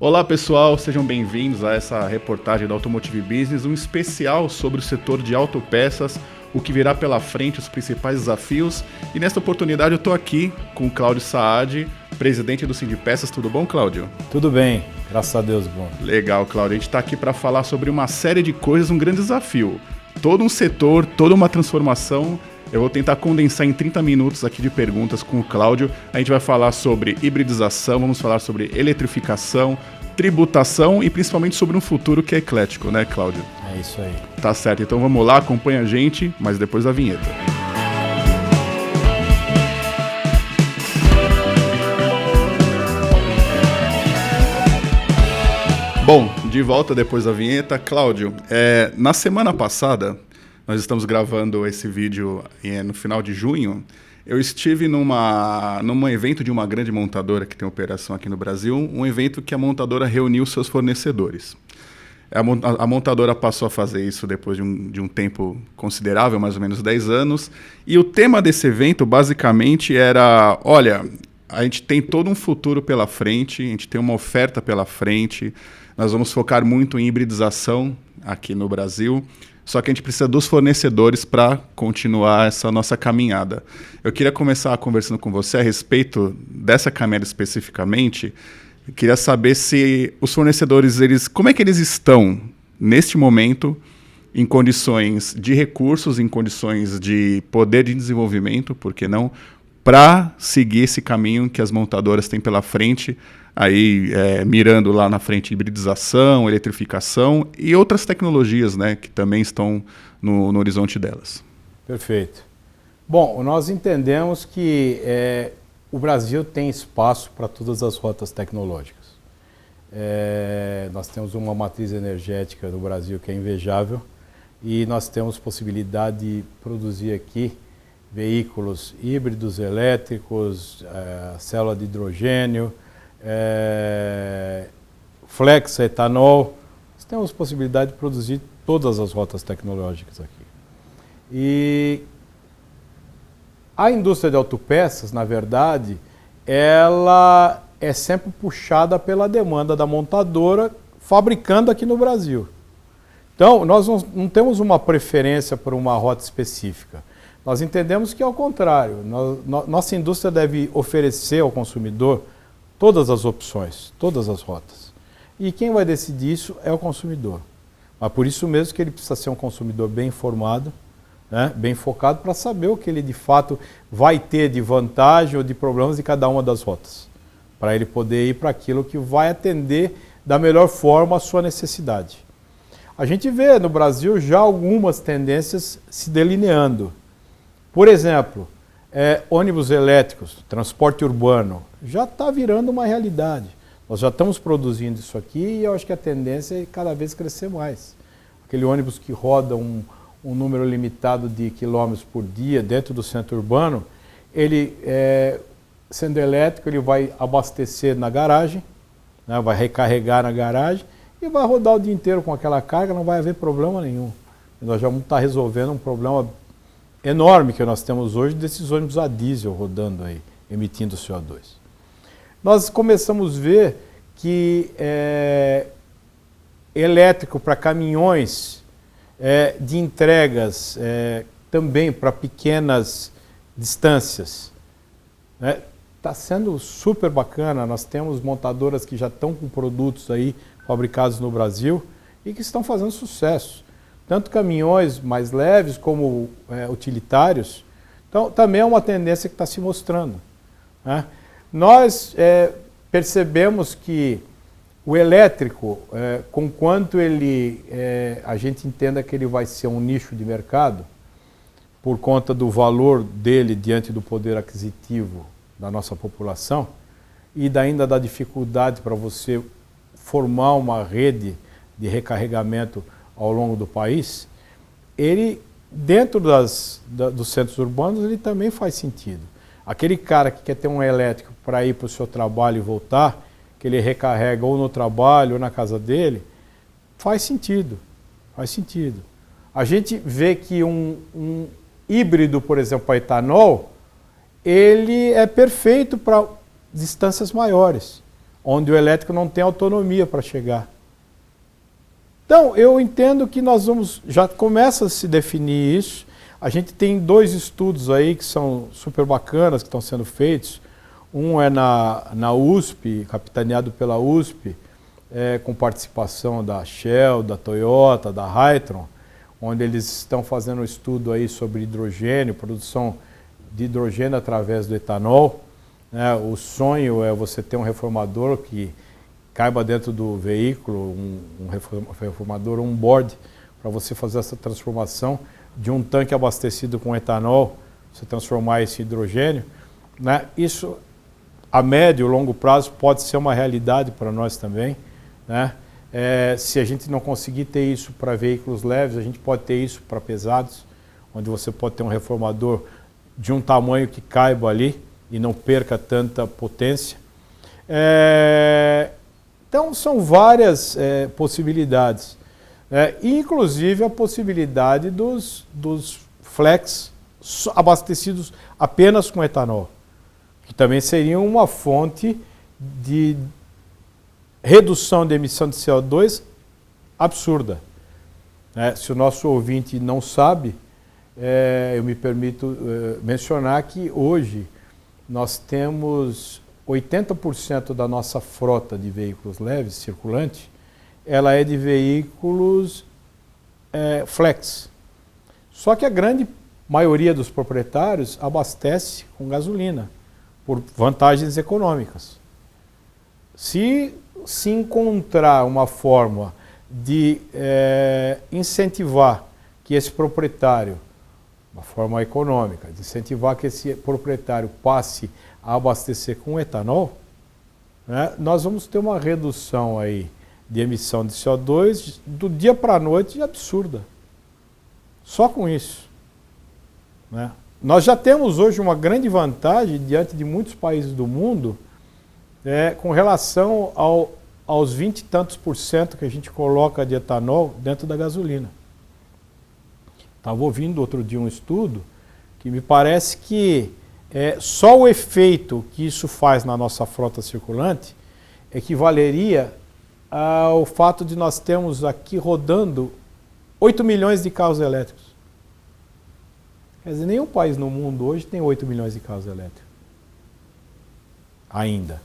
Olá pessoal, sejam bem-vindos a essa reportagem da Automotive Business, um especial sobre o setor de autopeças, o que virá pela frente, os principais desafios. E nesta oportunidade eu estou aqui com o Cláudio Saad, presidente do Sindipeças. Tudo bom, Cláudio? Tudo bem, graças a Deus, bom. Legal, Cláudio. A gente está aqui para falar sobre uma série de coisas, um grande desafio. Todo um setor, toda uma transformação. Eu vou tentar condensar em 30 minutos aqui de perguntas com o Cláudio. A gente vai falar sobre hibridização, vamos falar sobre eletrificação, tributação e principalmente sobre um futuro que é eclético, né, Cláudio? É isso aí. Tá certo, então vamos lá, acompanha a gente, mas depois da vinheta. Bom, de volta depois da vinheta. Cláudio, na semana passada, nós estamos gravando esse vídeo no final de junho. Eu estive num evento de uma grande montadora que tem operação aqui no Brasil, um evento que a montadora reuniu seus fornecedores. A montadora passou a fazer isso depois de um tempo considerável, mais ou menos 10 anos, e o tema desse evento basicamente era, olha, a gente tem todo um futuro pela frente, a gente tem uma oferta pela frente, nós vamos focar muito em hibridização aqui no Brasil, só que a gente precisa dos fornecedores para continuar essa nossa caminhada. Eu queria começar conversando com você a respeito dessa caminhada especificamente. Eu queria saber se os fornecedores, como é que eles estão neste momento em condições de recursos, em condições de poder de desenvolvimento, por que não, para seguir esse caminho que as montadoras têm pela frente, aí mirando lá na frente hibridização, eletrificação e outras tecnologias, né, que também estão no horizonte delas. Perfeito. Bom, nós entendemos que o Brasil tem espaço para todas as rotas tecnológicas. Nós temos uma matriz energética no Brasil que é invejável e nós temos possibilidade de produzir aqui veículos híbridos, elétricos, célula de hidrogênio, flex, etanol. Nós temos possibilidade de produzir todas as rotas tecnológicas aqui. E a indústria de autopeças, na verdade, ela é sempre puxada pela demanda da montadora fabricando aqui no Brasil. Então, nós não temos uma preferência por uma rota específica. Nós entendemos que é ao contrário. Nossa indústria deve oferecer ao consumidor todas as opções, todas as rotas. E quem vai decidir isso é o consumidor. Mas por isso mesmo que ele precisa ser um consumidor bem informado, né, bem focado, para saber o que ele de fato vai ter de vantagem ou de problemas de cada uma das rotas. Para ele poder ir para aquilo que vai atender da melhor forma a sua necessidade. A gente vê no Brasil já algumas tendências se delineando. Por exemplo, ônibus elétricos, transporte urbano, já está virando uma realidade. Nós já estamos produzindo isso aqui e eu acho que a tendência é cada vez crescer mais. Aquele ônibus que roda um número limitado de quilômetros por dia dentro do centro urbano, ele, sendo elétrico, ele vai abastecer na garagem, né, vai recarregar na garagem e vai rodar o dia inteiro com aquela carga, não vai haver problema nenhum. Nós já vamos estar resolvendo um problema enorme que nós temos hoje desses ônibus a diesel rodando aí, emitindo CO2. Nós começamos a ver que elétrico para caminhões de entregas também para pequenas distâncias, está sendo super bacana. Nós temos montadoras que já estão com produtos aí fabricados no Brasil e que estão fazendo sucesso. Tanto caminhões mais leves como utilitários. Então, também é uma tendência que está se mostrando, né? Nós percebemos que o elétrico, conquanto a gente entenda que ele vai ser um nicho de mercado, por conta do valor dele diante do poder aquisitivo da nossa população, e ainda da dificuldade para você formar uma rede de recarregamento ao longo do país, ele, dentro dos centros urbanos, ele também faz sentido. Aquele cara que quer ter um elétrico para ir para o seu trabalho e voltar, que ele recarrega ou no trabalho ou na casa dele, faz sentido, faz sentido. A gente vê que um híbrido, por exemplo, a etanol, ele é perfeito para distâncias maiores, onde o elétrico não tem autonomia para chegar. Então, eu entendo que já começa a se definir isso. A gente tem 2 estudos aí que são super bacanas, que estão sendo feitos. Um é na USP, capitaneado pela USP, com participação da Shell, da Toyota, da Hytron, onde eles estão fazendo um estudo aí sobre hidrogênio, produção de hidrogênio através do etanol. O sonho é você ter um reformador que caiba dentro do veículo, um reformador on-board, para você fazer essa transformação de um tanque abastecido com etanol, você transformar esse hidrogênio. Isso, a médio e longo prazo, pode ser uma realidade para nós também. Se a gente não conseguir ter isso para veículos leves, a gente pode ter isso para pesados, onde você pode ter um reformador de um tamanho que caiba ali e não perca tanta potência. Então, são várias possibilidades. Inclusive a possibilidade dos flex abastecidos apenas com etanol, que também seria uma fonte de redução de emissão de CO2 absurda. Se o nosso ouvinte não sabe, eu me permito mencionar que hoje nós temos 80% da nossa frota de veículos leves circulante, ela é de veículos flex. Só que a grande maioria dos proprietários abastece com gasolina, por vantagens econômicas. Se encontrar uma forma de incentivar que esse proprietário, uma forma econômica, de incentivar que esse proprietário passe a abastecer com etanol, nós vamos ter uma redução aí de emissão de CO2 do dia para a noite absurda. Só com isso. Nós já temos hoje uma grande vantagem diante de muitos países do mundo com relação aos 20 e tantos % que a gente coloca de etanol dentro da gasolina. Estava ouvindo outro dia um estudo que me parece que só o efeito que isso faz na nossa frota circulante equivaleria ao fato de nós termos aqui rodando 8 milhões de carros elétricos. Quer dizer, nenhum país no mundo hoje tem 8 milhões de carros elétricos. Ainda.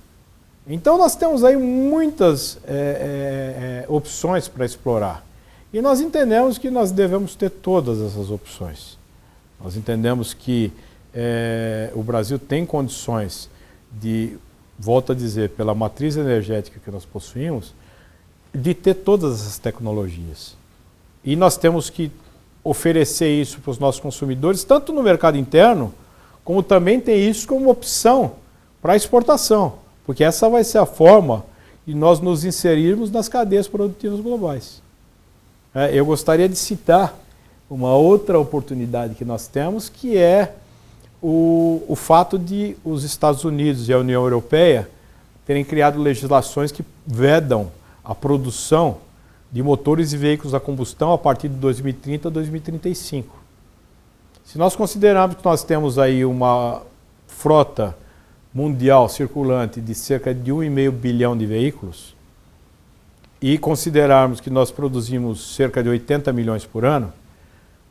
Então nós temos aí muitas opções para explorar. E nós entendemos que nós devemos ter todas essas opções. Nós entendemos que o Brasil tem condições de, volto a dizer, pela matriz energética que nós possuímos, de ter todas essas tecnologias. E nós temos que oferecer isso para os nossos consumidores, tanto no mercado interno, como também ter isso como opção para exportação, porque essa vai ser a forma de nós nos inserirmos nas cadeias produtivas globais. Eu gostaria de citar uma outra oportunidade que nós temos, que é o fato de os Estados Unidos e a União Europeia terem criado legislações que vedam a produção de motores e veículos a combustão a partir de 2030 a 2035. Se nós considerarmos que nós temos aí uma frota mundial circulante de cerca de 1,5 bilhão de veículos e considerarmos que nós produzimos cerca de 80 milhões por ano,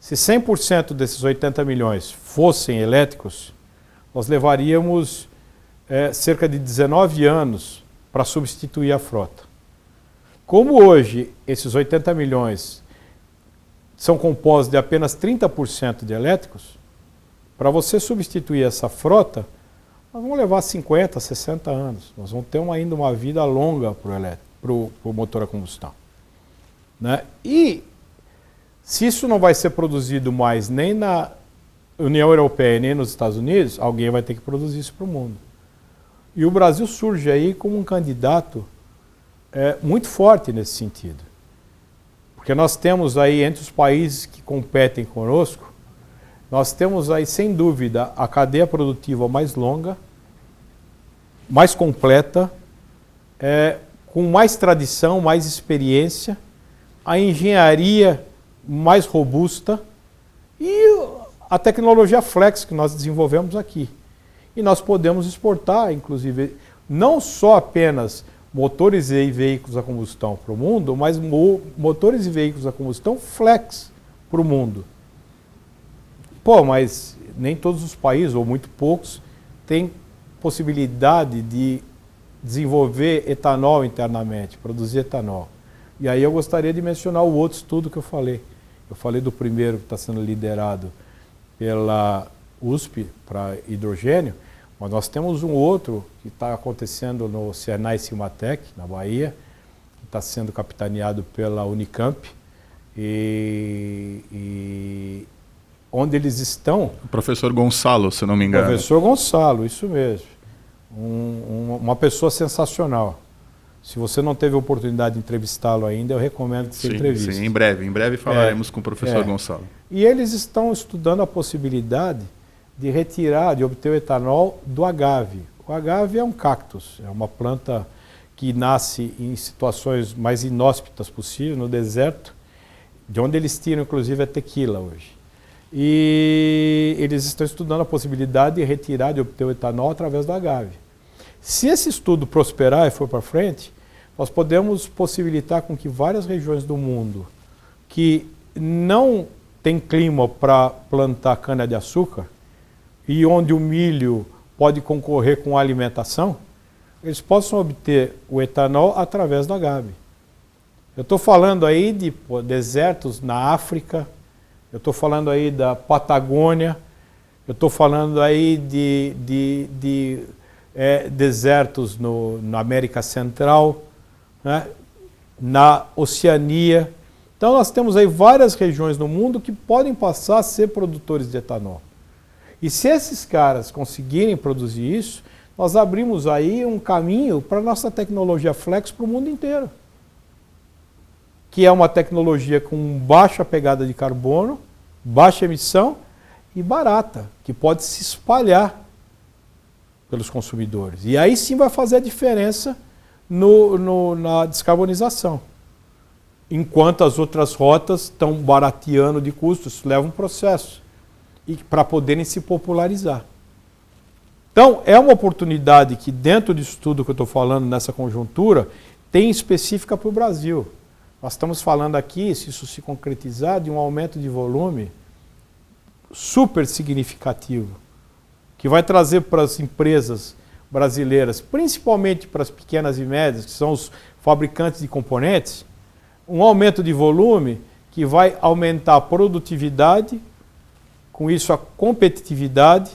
se 100% desses 80 milhões fossem elétricos, nós levaríamos cerca de 19 anos para substituir a frota. Como hoje esses 80 milhões são compostos de apenas 30% de elétricos, para você substituir essa frota, nós vamos levar 50, 60 anos. Nós vamos ter ainda uma vida longa para o motor a combustão. E se isso não vai ser produzido mais nem na União Europeia nem nos Estados Unidos, alguém vai ter que produzir isso para o mundo. E o Brasil surge aí como um candidato muito forte nesse sentido. Porque nós temos aí, entre os países que competem conosco, nós temos aí, sem dúvida, a cadeia produtiva mais longa, mais completa, com mais tradição, mais experiência, a engenharia mais robusta e a tecnologia flex que nós desenvolvemos aqui. E nós podemos exportar, inclusive, não só apenas motores e veículos a combustão para o mundo, mas motores e veículos a combustão flex para o mundo. Pô, mas nem todos os países, ou muito poucos, têm possibilidade de desenvolver etanol internamente, produzir etanol. E aí eu gostaria de mencionar o outro estudo que eu falei. Eu falei do primeiro que está sendo liderado pela USP para hidrogênio, mas nós temos um outro que está acontecendo no Senai Cimatec, na Bahia, que está sendo capitaneado pela Unicamp, e onde eles estão... O professor Gonçalo, se não me engano. Professor Gonçalo, isso mesmo. Uma pessoa sensacional. Se você não teve a oportunidade de entrevistá-lo ainda, eu recomendo que você entreviste. Sim, em breve falaremos com o professor Gonçalo. E eles estão estudando a possibilidade de retirar, de obter o etanol do agave. O agave é um cactus, é uma planta que nasce em situações mais inóspitas possível, no deserto, de onde eles tiram inclusive a tequila hoje. E eles estão estudando a possibilidade de retirar, de obter o etanol através do agave. Se esse estudo prosperar e for para frente, nós podemos possibilitar com que várias regiões do mundo que não têm clima para plantar cana-de-açúcar e onde o milho pode concorrer com a alimentação, eles possam obter o etanol através do agave. Eu estou falando aí de desertos na África, eu estou falando aí da Patagônia, eu estou falando aí de desertos na América Central, né, na Oceania. Então nós temos aí várias regiões no mundo que podem passar a ser produtores de etanol. E se esses caras conseguirem produzir isso, nós abrimos aí um caminho para a nossa tecnologia flex para o mundo inteiro. Que é uma tecnologia com baixa pegada de carbono, baixa emissão e barata, que pode se espalhar pelos consumidores. E aí sim vai fazer a diferença na descarbonização. Enquanto as outras rotas estão barateando de custos, isso leva um processo para poderem se popularizar. Então, é uma oportunidade que dentro disso tudo que eu estou falando, nessa conjuntura, tem específica para o Brasil. Nós estamos falando aqui, se isso se concretizar, de um aumento de volume super significativo, que vai trazer para as empresas brasileiras, principalmente para as pequenas e médias, que são os fabricantes de componentes, um aumento de volume que vai aumentar a produtividade, com isso a competitividade,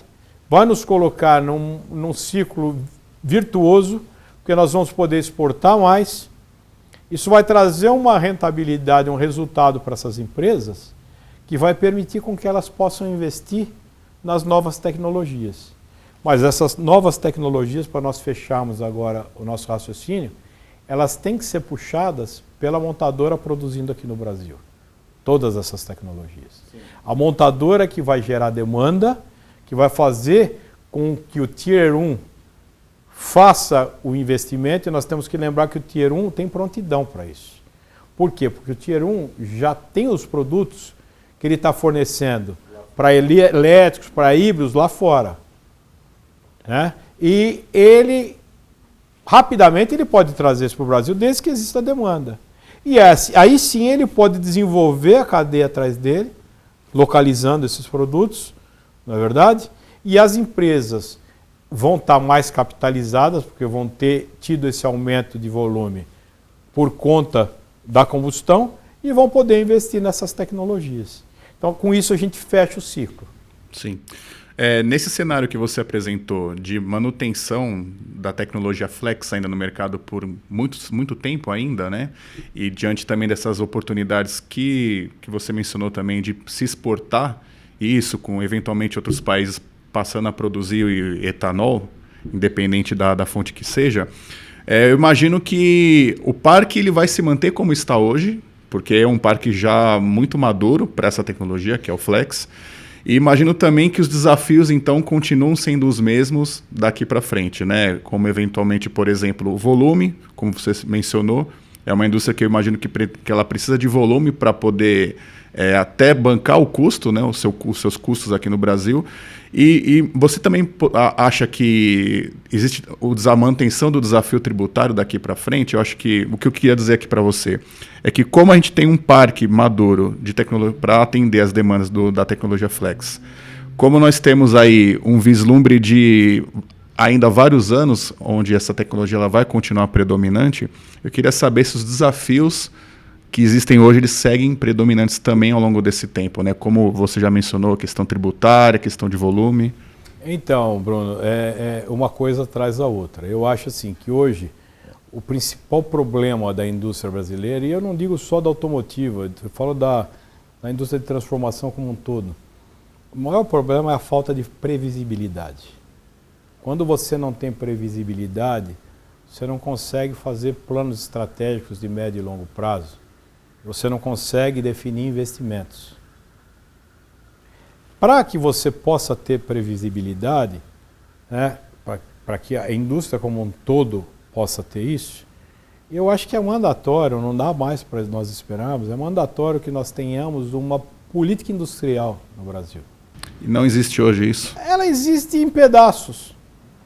vai nos colocar num ciclo virtuoso, porque nós vamos poder exportar mais. Isso vai trazer uma rentabilidade, um resultado para essas empresas, que vai permitir com que elas possam investir nas novas tecnologias. Mas essas novas tecnologias, para nós fecharmos agora o nosso raciocínio, elas têm que ser puxadas pela montadora produzindo aqui no Brasil. Todas essas tecnologias. Sim. A montadora que vai gerar demanda, que vai fazer com que o Tier 1 faça o investimento, e nós temos que lembrar que o Tier 1 tem prontidão para isso. Por quê? Porque o Tier 1 já tem os produtos que ele está fornecendo para elétricos, para híbridos lá fora. Né? E ele, rapidamente, ele pode trazer isso para o Brasil, desde que exista demanda. E aí sim ele pode desenvolver a cadeia atrás dele, localizando esses produtos, não é verdade? E as empresas vão estar mais capitalizadas, porque vão ter tido esse aumento de volume por conta da combustão, e vão poder investir nessas tecnologias. Então, com isso, a gente fecha o ciclo. Sim. Nesse cenário que você apresentou de manutenção da tecnologia flex ainda no mercado por muito tempo ainda, né? E diante também dessas oportunidades que você mencionou também de se exportar isso com eventualmente outros países passando a produzir etanol, independente da fonte que seja, eu imagino que o parque ele vai se manter como está hoje, porque é um parque já muito maduro para essa tecnologia, que é o flex. E imagino também que os desafios, então, continuam sendo os mesmos daqui para frente, né? Como, eventualmente, por exemplo, o volume, como você mencionou, É uma indústria que eu imagino que ela precisa de volume para poder até bancar o custo, né, os seus custos aqui no Brasil. E você também acha que existe a manutenção do desafio tributário daqui para frente? Eu acho que o que eu queria dizer aqui para você é que como a gente tem um parque maduro de tecnologia para atender as demandas da tecnologia Flex, como nós temos aí um vislumbre de ainda vários anos onde essa tecnologia ela vai continuar predominante, eu queria saber se os desafios que existem hoje, eles seguem predominantes também ao longo desse tempo, né? Como você já mencionou, a questão tributária, a questão de volume. Então, Bruno, uma coisa traz a outra. Eu acho assim que hoje o principal problema da indústria brasileira, e eu não digo só da automotiva, eu falo da indústria de transformação como um todo, o maior problema é a falta de previsibilidade. Quando você não tem previsibilidade, você não consegue fazer planos estratégicos de médio e longo prazo. Você não consegue definir investimentos. Para que você possa ter previsibilidade, né, para que a indústria como um todo possa ter isso, eu acho que é mandatório, não dá mais para nós esperarmos, é mandatório que nós tenhamos uma política industrial no Brasil. E não existe hoje isso? Ela existe em pedaços.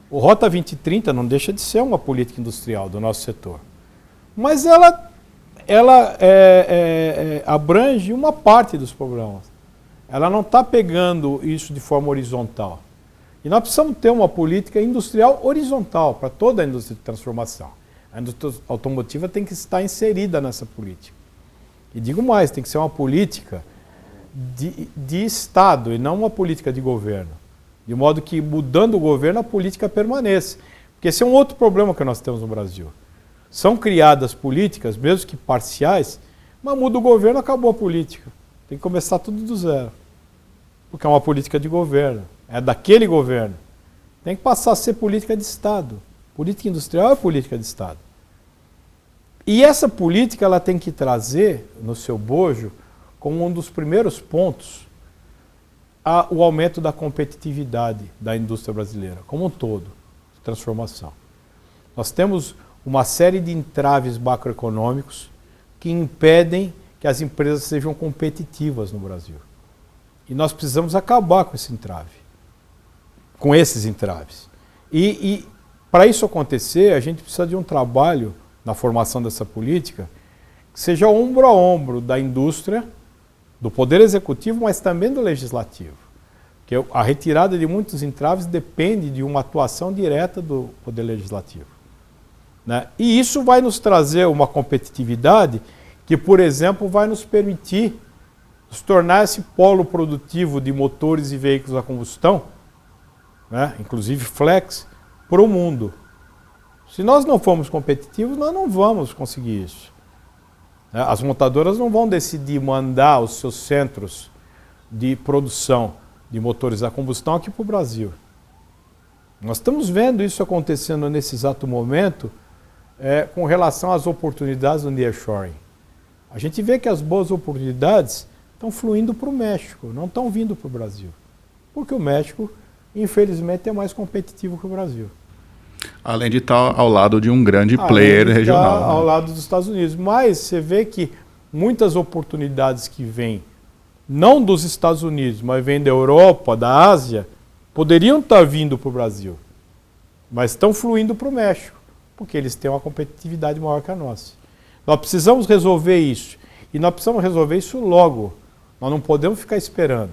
O Rota 2030 não deixa de ser uma política industrial do nosso setor. Mas ela abrange uma parte dos problemas. Ela não está pegando isso de forma horizontal. E nós precisamos ter uma política industrial horizontal para toda a indústria de transformação. A indústria automotiva tem que estar inserida nessa política. E digo mais, tem que ser uma política de Estado e não uma política de governo. De modo que, mudando o governo, a política permaneça. Porque esse é um outro problema que nós temos no Brasil. São criadas políticas, mesmo que parciais, mas muda o governo, acabou a política. Tem que começar tudo do zero. Porque é uma política de governo, é daquele governo. Tem que passar a ser política de Estado. Política industrial é política de Estado. E essa política ela tem que trazer, no seu bojo, como um dos primeiros pontos, o aumento da competitividade da indústria brasileira, como um todo, de transformação. Nós temos uma série de entraves macroeconômicos que impedem que as empresas sejam competitivas no Brasil. E nós precisamos acabar com esse entrave, com esses entraves. E para isso acontecer, a gente precisa de um trabalho na formação dessa política que seja ombro a ombro da indústria, do Poder Executivo, mas também do Legislativo. Porque a retirada de muitos entraves depende de uma atuação direta do Poder Legislativo. Né? E isso vai nos trazer uma competitividade que, por exemplo, vai nos permitir nos tornar esse polo produtivo de motores e veículos a combustão, né? Inclusive flex, para o mundo. Se nós não formos competitivos, nós não vamos conseguir isso. As montadoras não vão decidir mandar os seus centros de produção de motores a combustão aqui para o Brasil. Nós estamos vendo isso acontecendo nesse exato momento com relação às oportunidades do nearshoring. A gente vê que as boas oportunidades estão fluindo para o México, não estão vindo para o Brasil. Porque o México, infelizmente, é mais competitivo que o Brasil. Além de estar ao lado de um grande player regional. Ao lado dos Estados Unidos. Mas você vê que muitas oportunidades que vêm, não dos Estados Unidos, mas vêm da Europa, da Ásia, poderiam estar vindo para o Brasil. Mas estão fluindo para o México, porque eles têm uma competitividade maior que a nossa. Nós precisamos resolver isso. E nós precisamos resolver isso logo. Nós não podemos ficar esperando.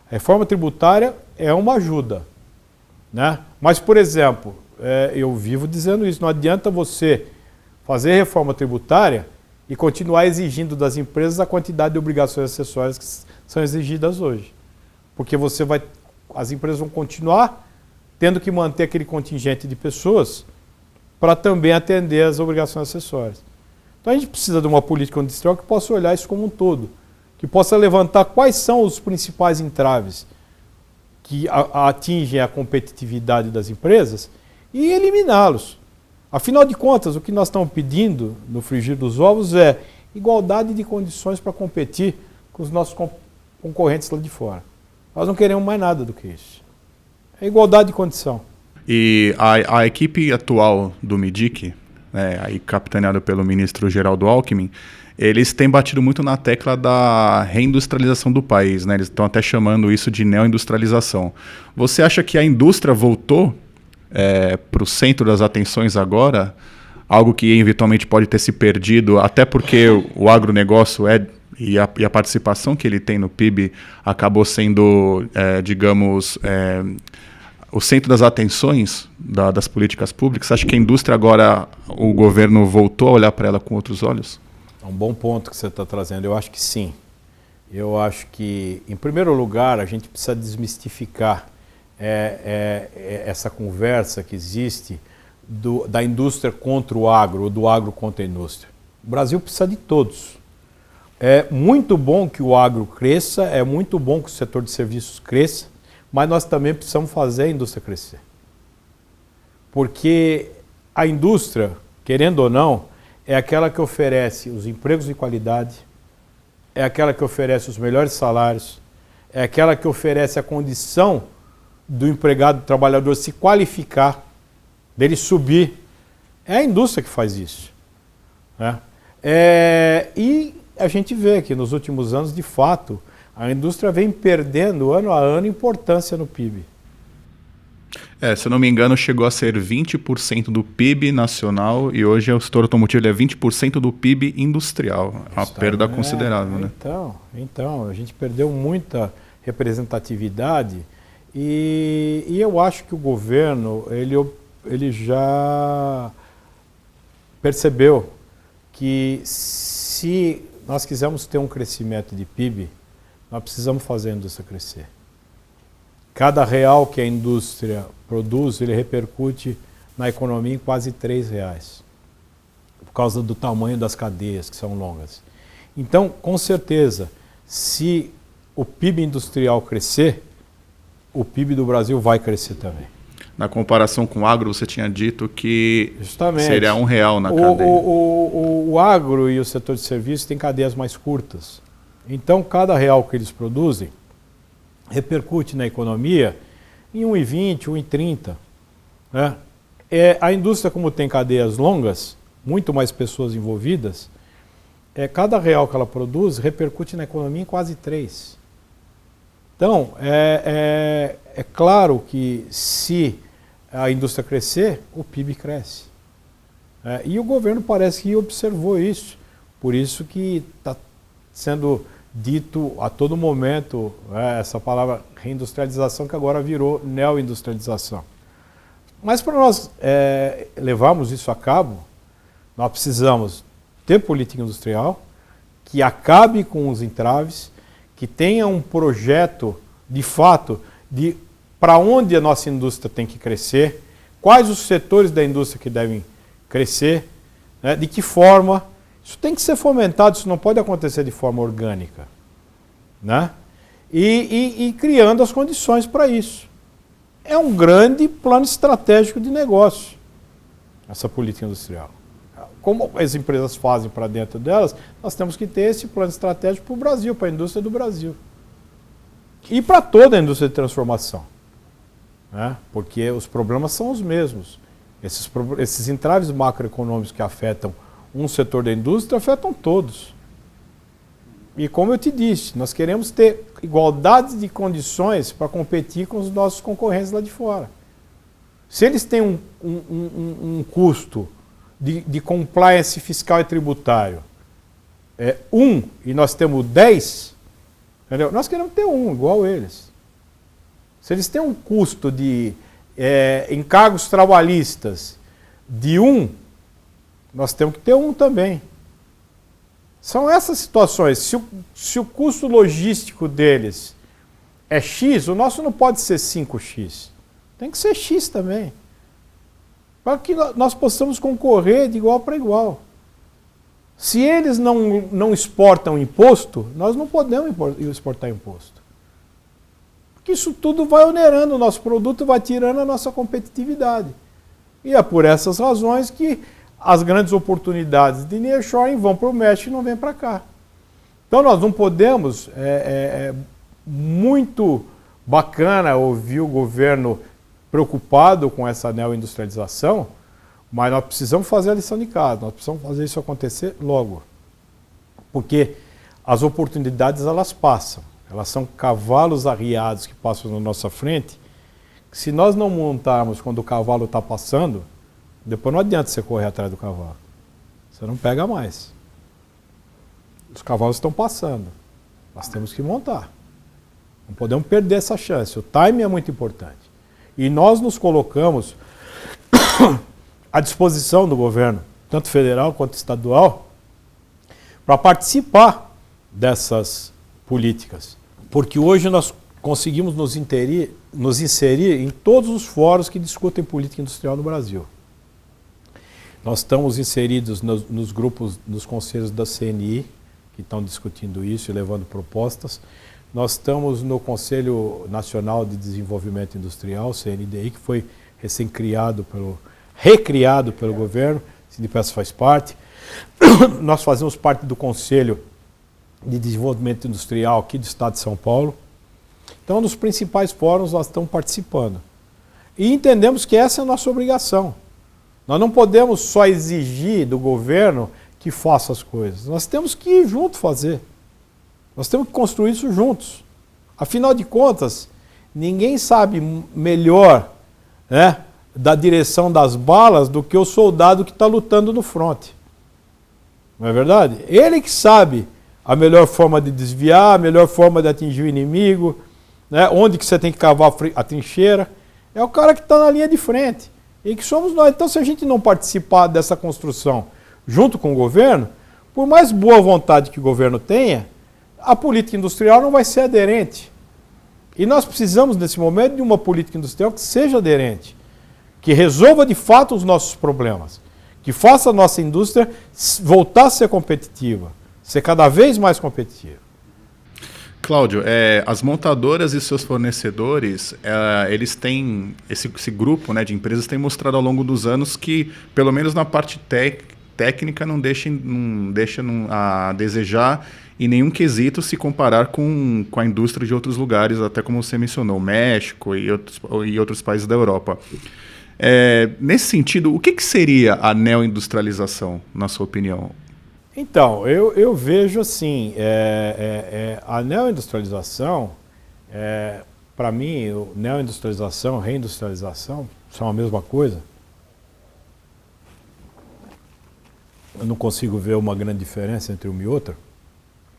A reforma tributária é uma ajuda. Né? Mas, por exemplo, eu vivo dizendo isso, não adianta você fazer reforma tributária e continuar exigindo das empresas a quantidade de obrigações acessórias que são exigidas hoje. Porque as empresas vão continuar tendo que manter aquele contingente de pessoas para também atender as obrigações acessórias. Então a gente precisa de uma política industrial que possa olhar isso como um todo, que possa levantar quais são os principais entraves que atingem a competitividade das empresas e eliminá-los. Afinal de contas, o que nós estamos pedindo no frigir dos ovos é igualdade de condições para competir com os nossos concorrentes lá de fora. Nós não queremos mais nada do que isso. É igualdade de condição. E a equipe atual do MIDIC, aí capitaneado pelo ministro Geraldo Alckmin, eles têm batido muito na tecla da reindustrialização do país, né? Eles estão até chamando isso de neoindustrialização. Você acha que a indústria voltou para o centro das atenções agora? Algo que eventualmente pode ter se perdido, até porque o agronegócio e a participação que ele tem no PIB acabou sendo, digamos, o centro das atenções das políticas públicas. Acho que a indústria agora, o governo voltou a olhar para ela com outros olhos? É um bom ponto que você está trazendo. Eu acho que sim. Eu acho que, em primeiro lugar, a gente precisa desmistificar essa conversa que existe da indústria contra o agro, ou do agro contra a indústria. O Brasil precisa de todos. É muito bom que o agro cresça, é muito bom que o setor de serviços cresça, mas nós também precisamos fazer a indústria crescer. Porque a indústria, querendo ou não, é aquela que oferece os empregos de qualidade, é aquela que oferece os melhores salários, é aquela que oferece a condição do empregado, do trabalhador se qualificar, dele subir. É a indústria que faz isso, né? E a gente vê que nos últimos anos, de fato, a indústria vem perdendo ano a ano importância no PIB. Se eu não me engano, chegou a ser 20% do PIB nacional e hoje o setor automotivo é 20% do PIB industrial. É uma perda considerável, né? Então, a gente perdeu muita representatividade e eu acho que o governo ele já percebeu que se nós quisermos ter um crescimento de PIB, nós precisamos fazer a indústria crescer. Cada real que a indústria produz, ele repercute na economia em quase R$3, por causa do tamanho das cadeias, que são longas. Então, com certeza, se o PIB industrial crescer, o PIB do Brasil vai crescer também. Na comparação com o agro, você tinha dito que justamente seria R$1 na cadeia. O agro e o setor de serviços têm cadeias mais curtas. Então, cada real que eles produzem repercute na economia em R$1,20, R$1,30. Né? A indústria, como tem cadeias longas, muito mais pessoas envolvidas, cada real que ela produz repercute na economia em quase R$3. Então, é claro que se a indústria crescer, o PIB cresce. E o governo parece que observou isso. Por isso que está sendo dito a todo momento essa palavra reindustrialização, que agora virou neoindustrialização. Mas para nós levarmos isso a cabo, nós precisamos ter política industrial que acabe com os entraves, que tenha um projeto de fato de para onde a nossa indústria tem que crescer, quais os setores da indústria que devem crescer, né, de que forma. Isso tem que ser fomentado, isso não pode acontecer de forma orgânica, né? E criando as condições para isso. É um grande plano estratégico de negócio, essa política industrial. Como as empresas fazem para dentro delas, nós temos que ter esse plano estratégico para o Brasil, para a indústria do Brasil. E para toda a indústria de transformação, né? Porque os problemas são os mesmos. Esses entraves macroeconômicos que afetam um setor da indústria afetam todos. E como eu te disse, nós queremos ter igualdade de condições para competir com os nossos concorrentes lá de fora. Se eles têm um custo de compliance fiscal e tributário e nós temos 10, entendeu? Nós queremos ter igual eles. Se eles têm um custo de encargos trabalhistas de nós temos que ter também. São essas situações. Se o custo logístico deles é X, o nosso não pode ser 5X. Tem que ser X também. Para que nós possamos concorrer de igual para igual. Se eles não exportam imposto, nós não podemos exportar imposto. Porque isso tudo vai onerando o nosso produto, vai tirando a nossa competitividade. E é por essas razões que as grandes oportunidades de nearshoring vão para o México e não vêm para cá. Então nós não podemos, muito bacana ouvir o governo preocupado com essa neoindustrialização, Mas nós precisamos fazer a lição de casa, nós precisamos fazer isso acontecer logo. Porque as oportunidades, elas passam. Elas são cavalos arriados que passam na nossa frente. Se nós não montarmos quando o cavalo está passando, depois não adianta você correr atrás do cavalo. Você não pega mais. Os cavalos estão passando. Nós temos que montar. Não podemos perder essa chance. O timing é muito importante. E nós nos colocamos à disposição do governo, tanto federal quanto estadual, para participar dessas políticas. Porque hoje nós conseguimos nos inserir em todos os fóruns que discutem política industrial no Brasil. Nós estamos inseridos nos grupos, nos conselhos da CNI, que estão discutindo isso e levando propostas. Nós estamos no Conselho Nacional de Desenvolvimento Industrial, CNDI, que foi recriado pelo governo, a Sindipeças faz parte. Nós fazemos parte do Conselho de Desenvolvimento Industrial aqui do Estado de São Paulo. Então, nos principais fóruns nós estamos participando. E entendemos que essa é a nossa obrigação. Nós não podemos só exigir do governo que faça as coisas. Nós temos que ir junto fazer. Nós temos que construir isso juntos. Afinal de contas, ninguém sabe melhor, né, da direção das balas do que o soldado que está lutando no fronte. Não é verdade? Ele que sabe a melhor forma de desviar, a melhor forma de atingir o inimigo, né, onde que você tem que cavar a trincheira. É o cara que está na linha de frente. E que somos nós. Então, se a gente não participar dessa construção junto com o governo, por mais boa vontade que o governo tenha, a política industrial não vai ser aderente. E nós precisamos, nesse momento, de uma política industrial que seja aderente, que resolva de fato os nossos problemas, que faça a nossa indústria voltar a ser competitiva, ser cada vez mais competitiva. Cláudio, as montadoras e seus fornecedores, eles têm, esse grupo, né, de empresas tem mostrado ao longo dos anos que, pelo menos na parte técnica, não deixa a desejar em nenhum quesito se comparar com a indústria de outros lugares, até como você mencionou, México e outros países da Europa. Nesse sentido, o que seria a neoindustrialização, na sua opinião? Então, eu vejo assim, a neoindustrialização, para mim, neoindustrialização, reindustrialização, são a mesma coisa. Eu não consigo ver uma grande diferença entre uma e outra,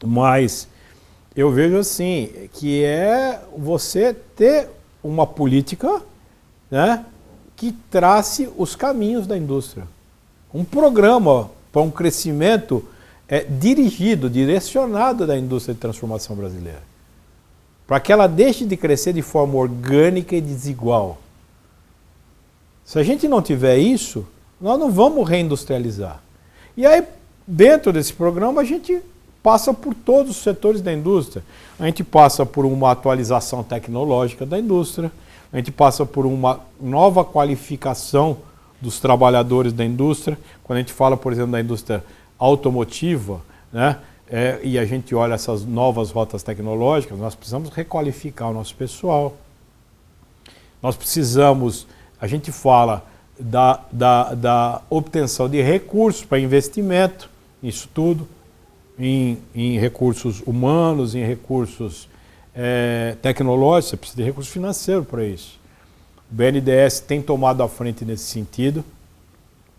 mas eu vejo assim, que é você ter uma política, né, que trace os caminhos da indústria. Um programa para um crescimento dirigido, direcionado da indústria de transformação brasileira. Para que ela deixe de crescer de forma orgânica e desigual. Se a gente não tiver isso, nós não vamos reindustrializar. E aí, dentro desse programa, a gente passa por todos os setores da indústria. A gente passa por uma atualização tecnológica da indústria, a gente passa por uma nova qualificação dos trabalhadores da indústria. Quando a gente fala, por exemplo, da indústria automotiva, né, e a gente olha essas novas rotas tecnológicas, nós precisamos requalificar o nosso pessoal. Nós precisamos, a gente fala da obtenção de recursos para investimento, isso tudo, em recursos humanos, em recursos tecnológicos, você precisa de recurso financeiro para isso. O BNDES tem tomado a frente nesse sentido,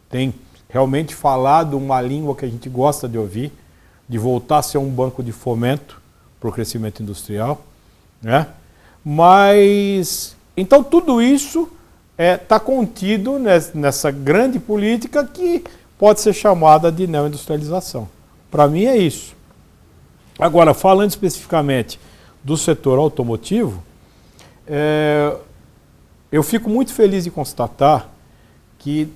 tem realmente falado uma língua que a gente gosta de ouvir, de voltar a ser um banco de fomento para o crescimento industrial, né? Mas, então tudo isso está contido nessa grande política que pode ser chamada de neoindustrialização. Para mim é isso. Agora, falando especificamente do setor automotivo, eu fico muito feliz de constatar que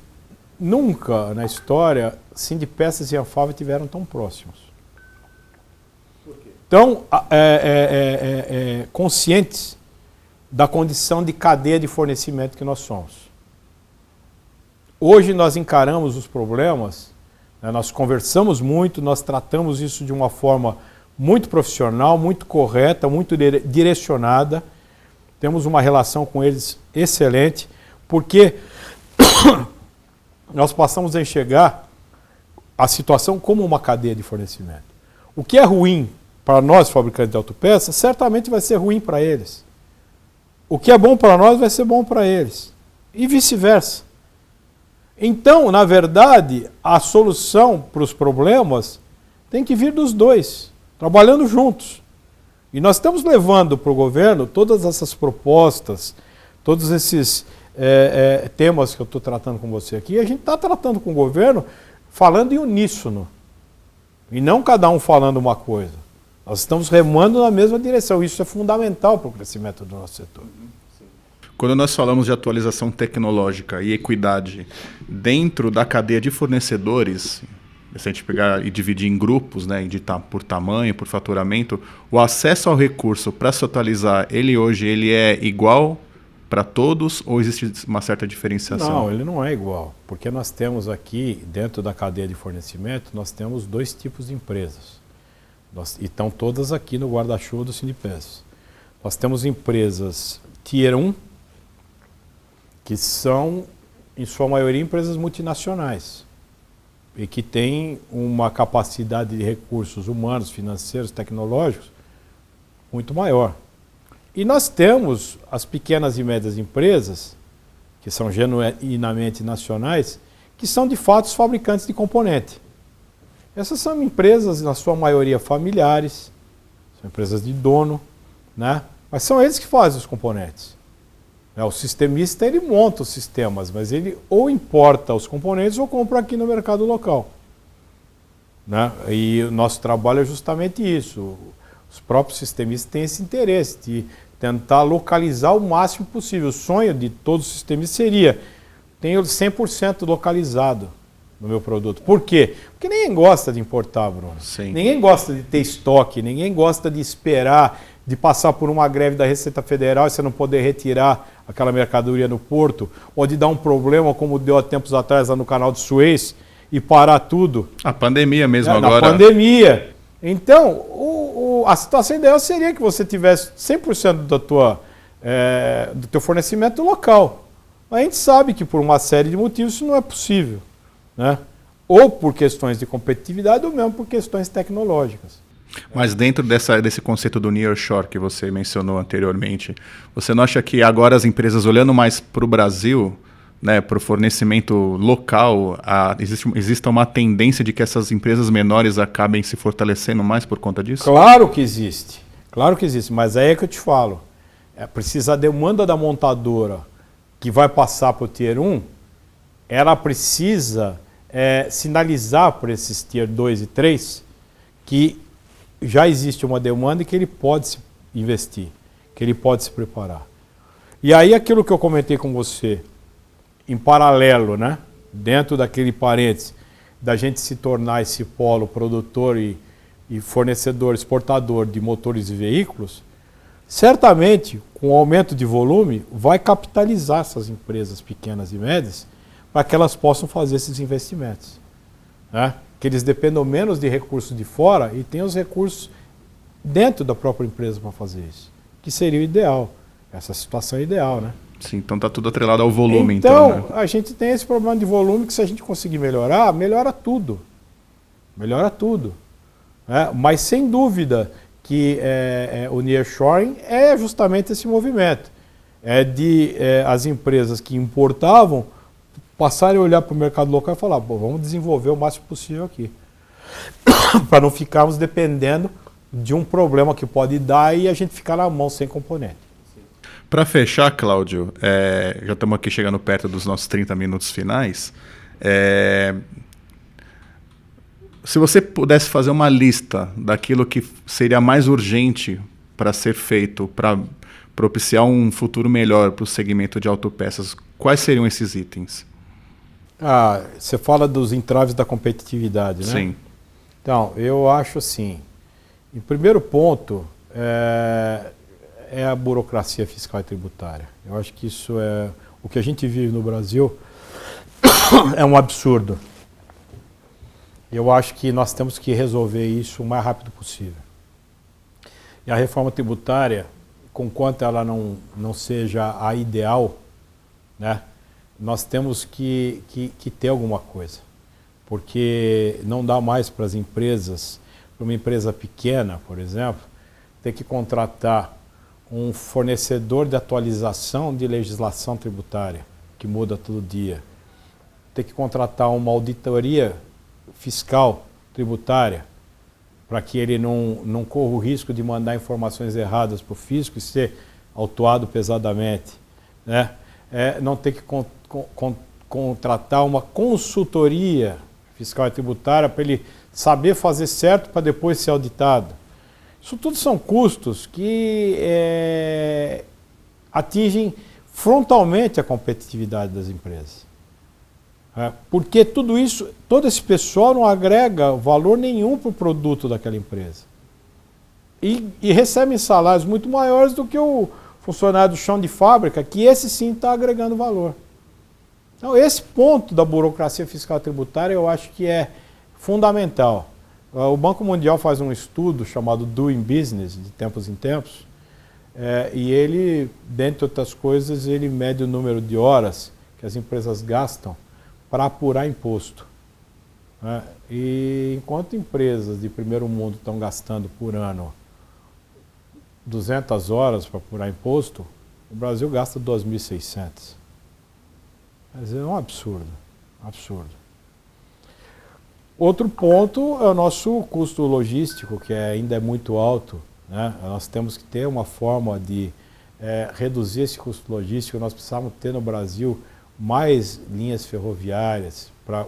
nunca na história Sindipeças e Anfávia estiveram tão próximos. Por quê? Tão conscientes da condição de cadeia de fornecimento que nós somos. Hoje nós encaramos os problemas, né, nós conversamos muito, nós tratamos isso de uma forma muito profissional, muito correta, muito direcionada. Temos uma relação com eles excelente, porque nós passamos a enxergar a situação como uma cadeia de fornecimento. O que é ruim para nós, fabricantes de autopeças, certamente vai ser ruim para eles. O que é bom para nós vai ser bom para eles. E vice-versa. Então, na verdade, a solução para os problemas tem que vir dos dois, trabalhando juntos. E nós estamos levando para o governo todas essas propostas, todos esses temas que eu estou tratando com você aqui, a gente está tratando com o governo falando em uníssono. E não cada um falando uma coisa. Nós estamos remando na mesma direção. Isso é fundamental para o crescimento do nosso setor. Quando nós falamos de atualização tecnológica e equidade dentro da cadeia de fornecedores, se a gente pegar e dividir em grupos, né, por tamanho, por faturamento, o acesso ao recurso para se atualizar, ele é igual para todos ou existe uma certa diferenciação? Não, ele não é igual, porque nós temos aqui, dentro da cadeia de fornecimento, nós temos 2 tipos de empresas. E estão todas aqui no guarda-chuva do Sindipeças. Nós temos empresas Tier 1, que são, em sua maioria, empresas multinacionais e que têm uma capacidade de recursos humanos, financeiros, tecnológicos muito maior. E nós temos as pequenas e médias empresas, que são genuinamente nacionais, que são de fato os fabricantes de componente. Essas são empresas, na sua maioria, familiares, são empresas de dono, né? Mas são eles que fazem os componentes. O sistemista, ele monta os sistemas, mas ele ou importa os componentes ou compra aqui no mercado local. Né? E o nosso trabalho é justamente isso. Os próprios sistemistas têm esse interesse de tentar localizar o máximo possível. O sonho de todos os sistemistas seria ter 100% localizado no meu produto. Por quê? Porque ninguém gosta de importar, Bruno. Sim. Ninguém gosta de ter estoque, ninguém gosta de esperar, de passar por uma greve da Receita Federal e você não poder retirar aquela mercadoria no porto, ou de dar um problema, como deu há tempos atrás lá no canal de Suez, e parar tudo. A pandemia mesmo Na agora. pandemia. Então, a situação ideal seria que você tivesse 100% do teu fornecimento local. Mas a gente sabe que por uma série de motivos isso não é possível. Né? Ou por questões de competitividade, ou mesmo por questões tecnológicas. Mas dentro desse conceito do nearshore que você mencionou anteriormente, você não acha que agora as empresas, olhando mais para o Brasil, né, para o fornecimento local, existe uma tendência de que essas empresas menores acabem se fortalecendo mais por conta disso? Claro que existe, mas aí é que eu te falo. Precisa a demanda da montadora que vai passar para o Tier 1, ela precisa sinalizar para esses Tier 2 e 3 que já existe uma demanda e que ele pode se investir, que ele pode se preparar. E aí aquilo que eu comentei com você, em paralelo, né, dentro daquele parênteses, da gente se tornar esse polo produtor e fornecedor, exportador de motores e veículos, certamente, com o aumento de volume, vai capitalizar essas empresas pequenas e médias para que elas possam fazer esses investimentos. Né? Que eles dependam menos de recursos de fora e tenham os recursos dentro da própria empresa para fazer isso. Que seria o ideal. Essa situação é ideal, né? Sim, então está tudo atrelado ao volume. Então, né? A gente tem esse problema de volume que se a gente conseguir melhorar, melhora tudo. Melhora tudo. Mas sem dúvida que o nearshoring é justamente esse movimento. É de as empresas que importavam passarem a olhar para o mercado local e falar, vamos desenvolver o máximo possível aqui. Para não ficarmos dependendo de um problema que pode dar e a gente ficar na mão sem componente. Para fechar, Cláudio, já estamos aqui chegando perto dos nossos 30 minutos finais. Se você pudesse fazer uma lista daquilo que seria mais urgente para ser feito, para propiciar um futuro melhor para o segmento de autopeças, quais seriam esses itens? Você fala dos entraves da competitividade, né? Sim. Então, eu acho assim, em primeiro ponto, é a burocracia fiscal e tributária. Eu acho que isso é o que a gente vive no Brasil, é um absurdo. Eu acho que nós temos que resolver isso o mais rápido possível. E a reforma tributária, conquanto ela não seja a ideal, né, nós temos que ter alguma coisa, porque não dá mais para as empresas, para uma empresa pequena, por exemplo, ter que contratar um fornecedor de atualização de legislação tributária, que muda todo dia, ter que contratar uma auditoria fiscal tributária, para que ele não corra o risco de mandar informações erradas para o fisco e ser autuado pesadamente, né? Não ter que contratar uma consultoria fiscal e tributária para ele saber fazer certo para depois ser auditado. Isso tudo são custos que atingem frontalmente a competitividade das empresas. Porque tudo isso, todo esse pessoal não agrega valor nenhum para o produto daquela empresa. E recebem salários muito maiores do que o funcionário do chão de fábrica, que esse sim está agregando valor. Então, esse ponto da burocracia fiscal tributária eu acho que é fundamental. O Banco Mundial faz um estudo chamado Doing Business, de tempos em tempos, e ele, dentre outras coisas, ele mede o número de horas que as empresas gastam para apurar imposto. E enquanto empresas de primeiro mundo estão gastando por ano 200 horas para apurar imposto, o Brasil gasta 2.600. Quer dizer, é um absurdo, absurdo. Outro ponto é o nosso custo logístico, que ainda é muito alto, né? Nós temos que ter uma forma de reduzir esse custo logístico. Nós precisamos ter no Brasil mais linhas ferroviárias para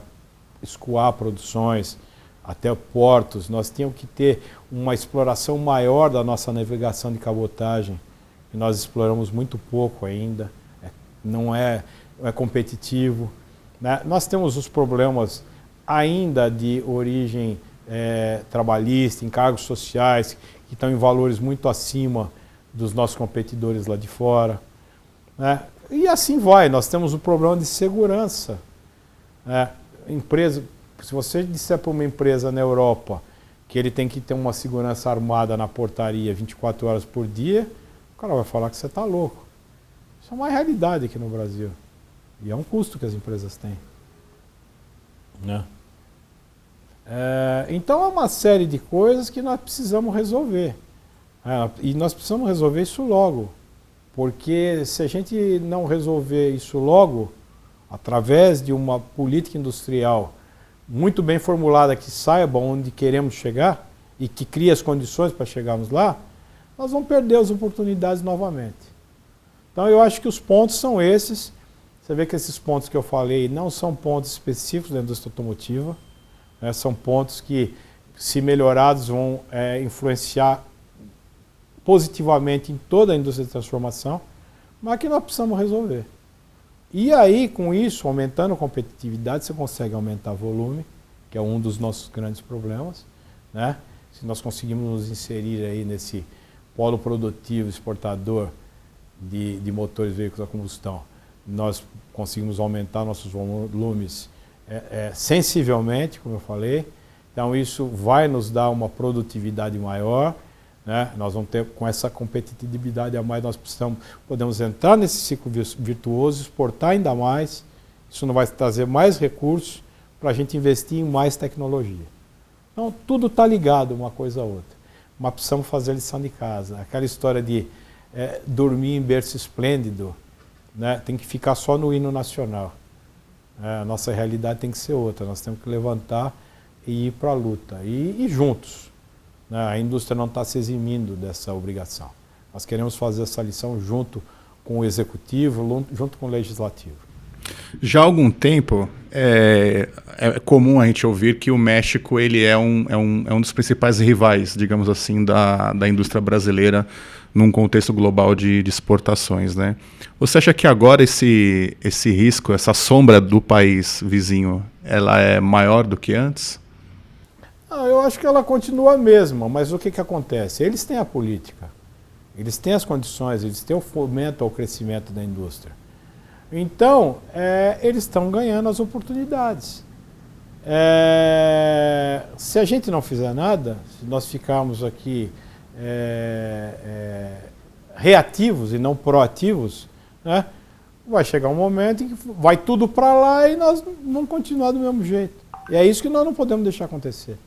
escoar produções até portos. Nós tínhamos que ter uma exploração maior da nossa navegação de cabotagem, que nós exploramos muito pouco ainda, não é competitivo, né? Nós temos os problemas ainda de origem trabalhista, encargos sociais, que estão em valores muito acima dos nossos competidores lá de fora, né? E assim vai. Nós temos o problema de segurança, né? Empresa, se você disser para uma empresa na Europa que ele tem que ter uma segurança armada na portaria 24 horas por dia, o cara vai falar que você está louco. Isso é uma realidade aqui no Brasil. E é um custo que as empresas têm, né? Então é uma série de coisas que nós precisamos resolver. E nós precisamos resolver isso logo. Porque se a gente não resolver isso logo, através de uma política industrial muito bem formulada, que saiba onde queremos chegar e que crie as condições para chegarmos lá, nós vamos perder as oportunidades novamente. Então eu acho que os pontos são esses. Você vê que esses pontos que eu falei não são pontos específicos da indústria automotiva, né? São pontos que, se melhorados, vão influenciar positivamente em toda a indústria de transformação, mas que nós precisamos resolver. E aí, com isso, aumentando a competitividade, você consegue aumentar volume, que é um dos nossos grandes problemas, né? Se nós conseguimos nos inserir aí nesse polo produtivo, exportador de motores e veículos a combustão, nós conseguimos aumentar nossos volumes sensivelmente, como eu falei. Então isso vai nos dar uma produtividade maior, né? Nós vamos ter, com essa competitividade a mais, nós podemos entrar nesse ciclo virtuoso, exportar ainda mais. Isso não vai trazer mais recursos para a gente investir em mais tecnologia. Então tudo está ligado uma coisa a outra. Mas precisamos fazer a lição de casa. Aquela história de dormir em berço esplêndido, né? Tem que ficar só no hino nacional. A nossa realidade tem que ser outra. Nós temos que levantar e ir para a luta. E juntos. Né? A indústria não está se eximindo dessa obrigação. Nós queremos fazer essa lição junto com o executivo, junto com o legislativo. Já há algum tempo é comum a gente ouvir que o México ele é um dos principais rivais, digamos assim, da indústria brasileira num contexto global de exportações, né? Você acha que agora esse risco, essa sombra do país vizinho, ela é maior do que antes? Eu acho que ela continua a mesma, mas o que acontece? Eles têm a política, eles têm as condições, eles têm o fomento ao crescimento da indústria. Então, eles estão ganhando as oportunidades. Se a gente não fizer nada, se nós ficarmos aqui reativos e não proativos, né, vai chegar um momento em que vai tudo para lá e nós vamos continuar do mesmo jeito. E é isso que nós não podemos deixar acontecer.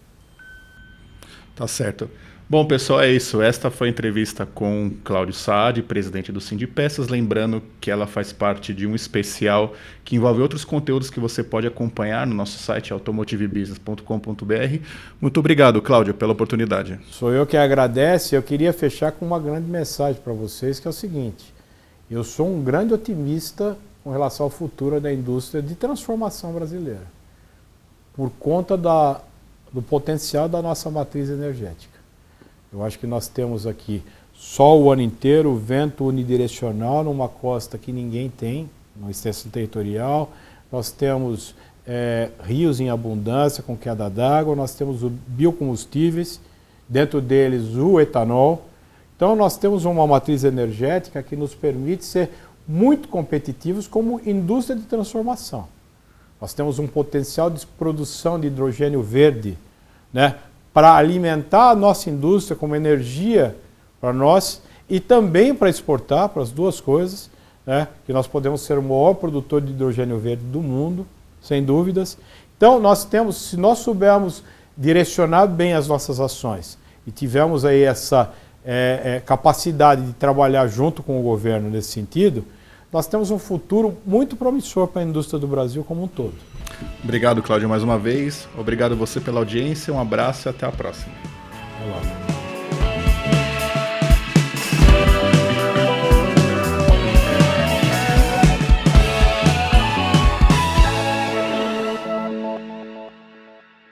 Tá certo. Bom, pessoal, é isso. Esta foi a entrevista com Cláudio Saad, presidente do Sindipeças. Lembrando que ela faz parte de um especial que envolve outros conteúdos que você pode acompanhar no nosso site automotivebusiness.com.br. Muito obrigado, Cláudio, pela oportunidade. Sou eu que agradeço. Eu queria fechar com uma grande mensagem para vocês, que é o seguinte: eu sou um grande otimista com relação ao futuro da indústria de transformação brasileira, por conta do potencial da nossa matriz energética. Eu acho que nós temos aqui sol o ano inteiro, vento unidirecional numa costa que ninguém tem, numa extensão territorial. Nós temos rios em abundância com queda d'água, nós temos biocombustíveis, dentro deles o etanol. Então nós temos uma matriz energética que nos permite ser muito competitivos como indústria de transformação. Nós temos um potencial de produção de hidrogênio verde, né, para alimentar a nossa indústria como energia para nós e também para exportar, para as duas coisas, né, que nós podemos ser o maior produtor de hidrogênio verde do mundo, sem dúvidas. Então nós temos, se nós soubermos direcionar bem as nossas ações e tivermos aí essa capacidade de trabalhar junto com o governo nesse sentido, nós temos um futuro muito promissor para a indústria do Brasil como um todo. Obrigado, Cláudio, mais uma vez. Obrigado a você pela audiência, um abraço e até a próxima. Olá.